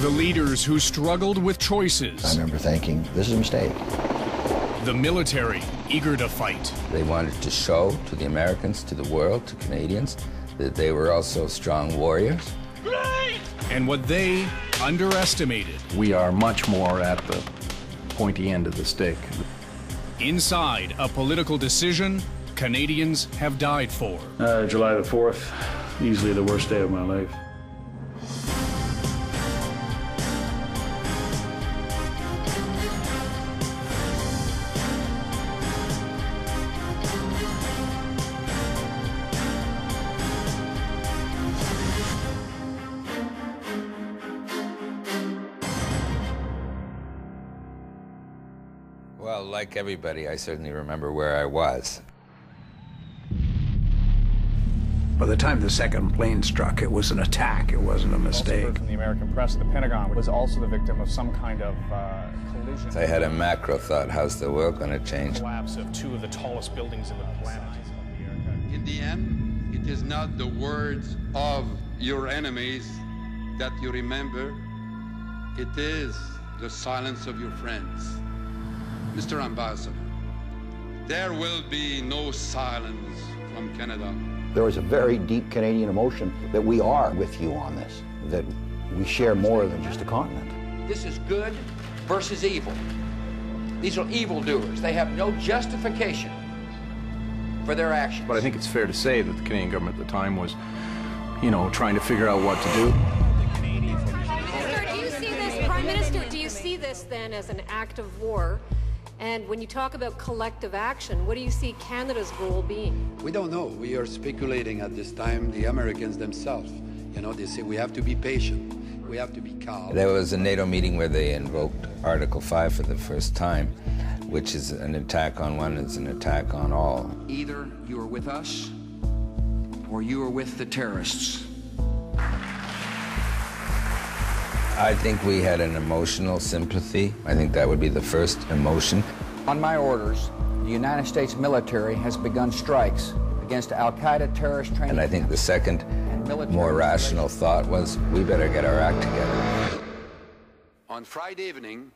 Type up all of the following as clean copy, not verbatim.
The leaders who struggled with choices. I remember thinking, this is a mistake. The military, eager to fight. They wanted to show to the Americans, to the world, to Canadians, that they were also strong warriors. Great! And what they underestimated. We are much more at the pointy end of the stick. Inside a political decision Canadians have died for. July the 4th, easily the worst day of my life. Well, like everybody, I certainly remember where I was. By the time the second plane struck, it was an attack. It wasn't a mistake. Also heard from the American press, the Pentagon was also the victim of some kind of collision. I had a macro thought, how's the world going to change? Collapse of two of the tallest buildings in the planet. In the end, it is not the words of your enemies that you remember. It is the silence of your friends. Mr. Ambassador, there will be no silence from Canada. There was a very deep Canadian emotion that we are with you on this, that we share more than just a continent. This is good versus evil. These are evildoers. They have no justification for their actions. But I think it's fair to say that the Canadian government at the time was, you know, trying to figure out what to do. Sir, do you see this, Prime Minister, do you see this then as an act of war? And when you talk about collective action, what do you see Canada's role being? We don't know. We are speculating at this time. The Americans themselves, you know, they say we have to be patient. We have to be calm. There was a NATO meeting where they invoked Article 5 for the first time, which is an attack on one is an attack on all. Either you are with us or you are with the terrorists. I think we had an emotional sympathy. I think that would be the first emotion. On my orders, the United States military has begun strikes against Al-Qaeda terrorist training. And I think the second, more rational thought was, we better get our act together. On Friday evening,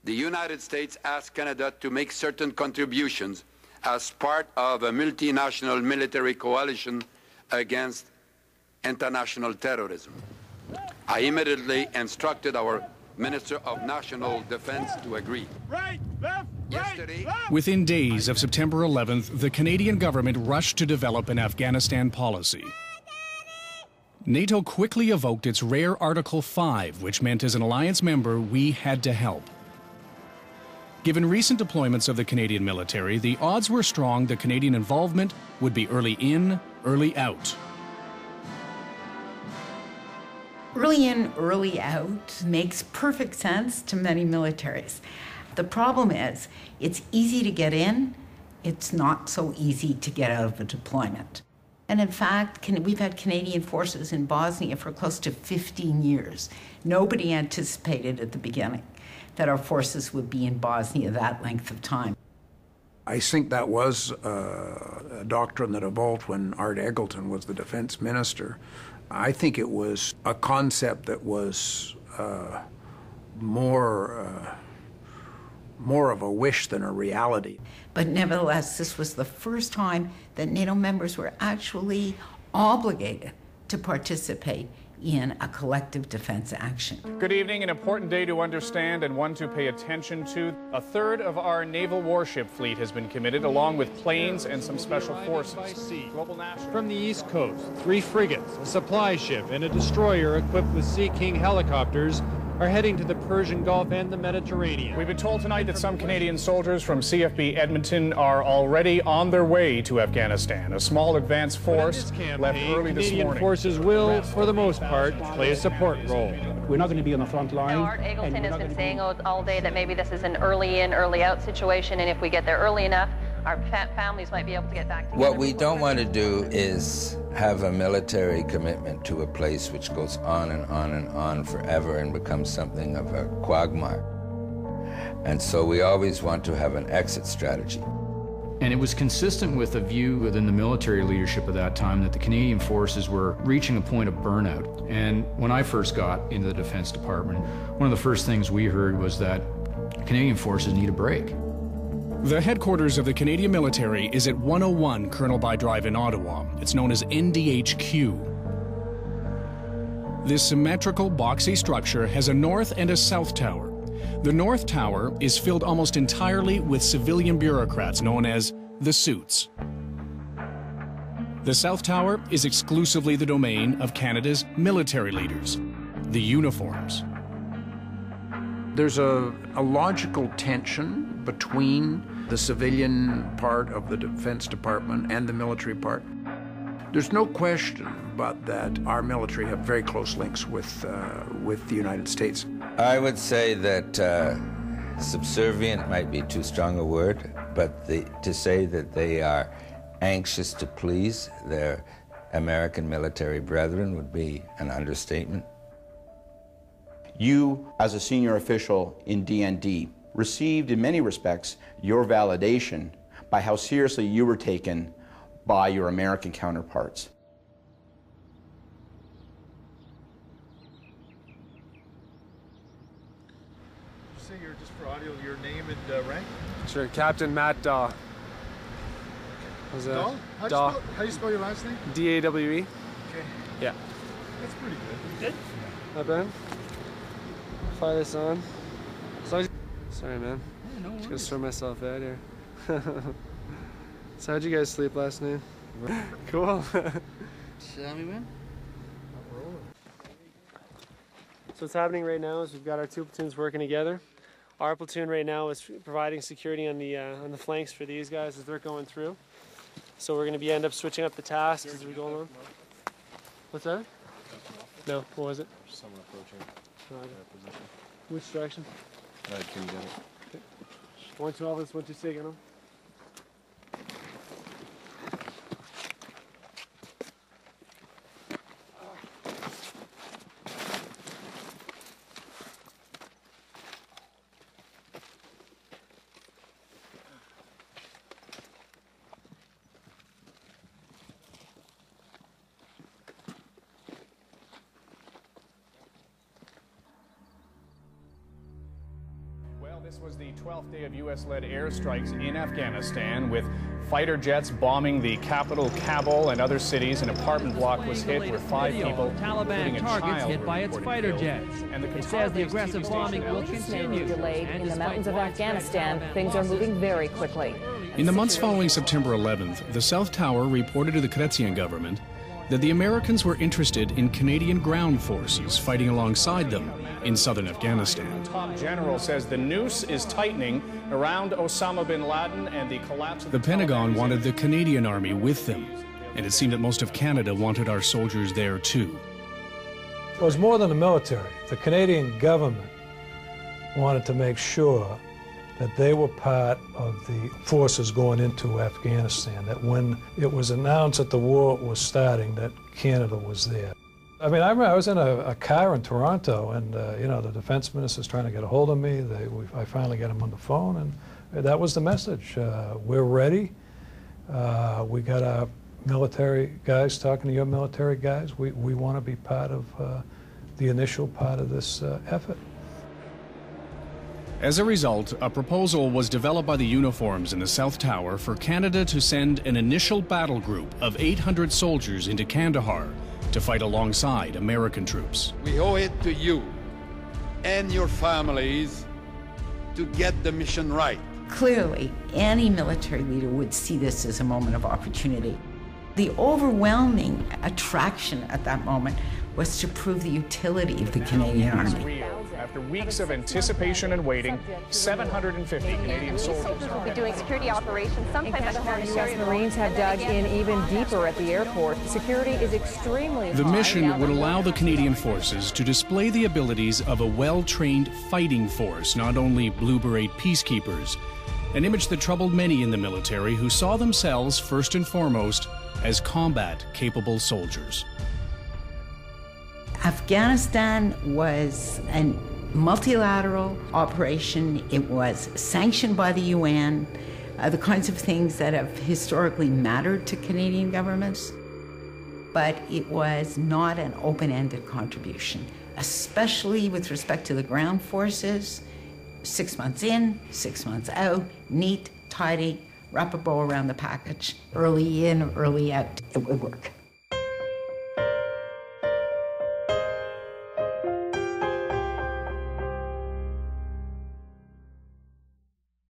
the United States asked Canada to make certain contributions as part of a multinational military coalition against international terrorism. I immediately instructed our Minister of National Defense to agree. Right, left, Yesterday, within days of September 11th, the Canadian government rushed to develop an Afghanistan policy. NATO quickly evoked its rare Article 5, which meant as an alliance member, we had to help. Given recent deployments of the Canadian military, the odds were strong that Canadian involvement would be early in, early out. Early in, early out makes perfect sense to many militaries. The problem is, it's easy to get in, it's not so easy to get out of a deployment. And in fact, we've had Canadian forces in Bosnia for close to 15 years. Nobody anticipated at the beginning that our forces would be in Bosnia that length of time. I think that was a doctrine that evolved when Art Eggleton was the defense minister. I think it was a concept that was more of a wish than a reality. But nevertheless, this was the first time that NATO members were actually obligated to participate in a collective defense action. Good evening. An important day to understand and one to pay attention to. A third of our naval warship fleet has been committed, along with planes and some special forces. Global National. From the East Coast, 3 frigates, a supply ship, and a destroyer equipped with Sea King helicopters are heading to the Persian Gulf and the Mediterranean. We've been told tonight that some Canadian soldiers from CFB Edmonton are already on their way to Afghanistan. A small advance force left early this morning. Canadian forces will, for the most part, play a support role. We're not going to be on the front line. Art Eggleton has been saying all day that maybe this is an early in, early out situation, and if we get there early enough, our families might be able to get back together. What we don't want to do is have a military commitment to a place which goes on and on and on forever and becomes something of a quagmire. And so we always want to have an exit strategy. And it was consistent with a view within the military leadership at that time that the Canadian forces were reaching a point of burnout. And when I first got into the Defense Department, one of the first things we heard was that Canadian forces need a break. The headquarters of the Canadian military is at 101 Colonel By Drive in Ottawa. It's known as NDHQ. This symmetrical, boxy structure has a north and a south tower. The north tower is filled almost entirely with civilian bureaucrats known as the suits. The south tower is exclusively the domain of Canada's military leaders, the uniforms. There's a logical tension between the civilian part of the Defense Department and the military part. There's no question but that our military have very close links with the United States. I would say that subservient might be too strong a word, but to say that they are anxious to please their American military brethren would be an understatement. You, as a senior official in DND, received in many respects your validation by how seriously you were taken by your American counterparts. Say your, just for audio, your name and rank? Sure, Captain Matt Daw. Daw? How do you spell your last name? D-A-W-E. Okay. Yeah. That's pretty good. Good? Not bad. Fire this on. Sorry, man. Yeah, no Just gonna sort myself out here. So how'd you guys sleep last night? Cool. Tell me, man. So what's happening right now is we've got our two platoons working together. Our platoon right now is providing security on the flanks for these guys as they're going through. So we're going to end up switching up the tasks as we go along. What's that? No, what was it? Someone approaching position. Which direction? Can you get it? Okay. 112 is 126, you know? This was the 12th day of U.S.-led airstrikes in Afghanistan, with fighter jets bombing the capital, Kabul, and other cities. An apartment block was hit where 5 people, including a child, hit by its fighter jets. It says the aggressive bombing will continue. Delayed in the mountains of Afghanistan, things are moving very quickly. In the months following September 11th, the South Tower reported to the Chrétien government that the Americans were interested in Canadian ground forces fighting alongside them in southern Afghanistan. The top general says the noose is tightening around Osama bin Laden and the collapse of the Pentagon wanted the Canadian Army with them, and it seemed that most of Canada wanted our soldiers there too. It was more than the military. The Canadian government wanted to make sure that they were part of the forces going into Afghanistan, that when it was announced that the war was starting, that Canada was there. I mean, I remember I was in a car in Toronto, and you know, the defense minister's trying to get a hold of me. I finally got him on the phone, and that was the message. We're ready. We got our military guys talking to your military guys. We want to be part of the initial part of this effort. As a result, a proposal was developed by the uniforms in the South Tower for Canada to send an initial battle group of 800 soldiers into Kandahar to fight alongside American troops. We owe it to you and your families to get the mission right. Clearly, any military leader would see this as a moment of opportunity. The overwhelming attraction at that moment was to prove the utility of the Canadian Army. After weeks of anticipation and waiting, 750 Canadian soldiers will be doing security operations. Some U.S. Marines have dug in even deeper at the airport. Security is extremely high. The mission would allow the Canadian forces to display the abilities of a well-trained fighting force, not only Blue Beret peacekeepers, an image that troubled many in the military who saw themselves, first and foremost, as combat-capable soldiers. Afghanistan was a multilateral operation. It was sanctioned by the UN. the kinds of things that have historically mattered to Canadian governments. But it was not an open-ended contribution, especially with respect to the ground forces. 6 months in, 6 months out, neat, tidy, wrap a bow around the package. Early in, early out, it would work.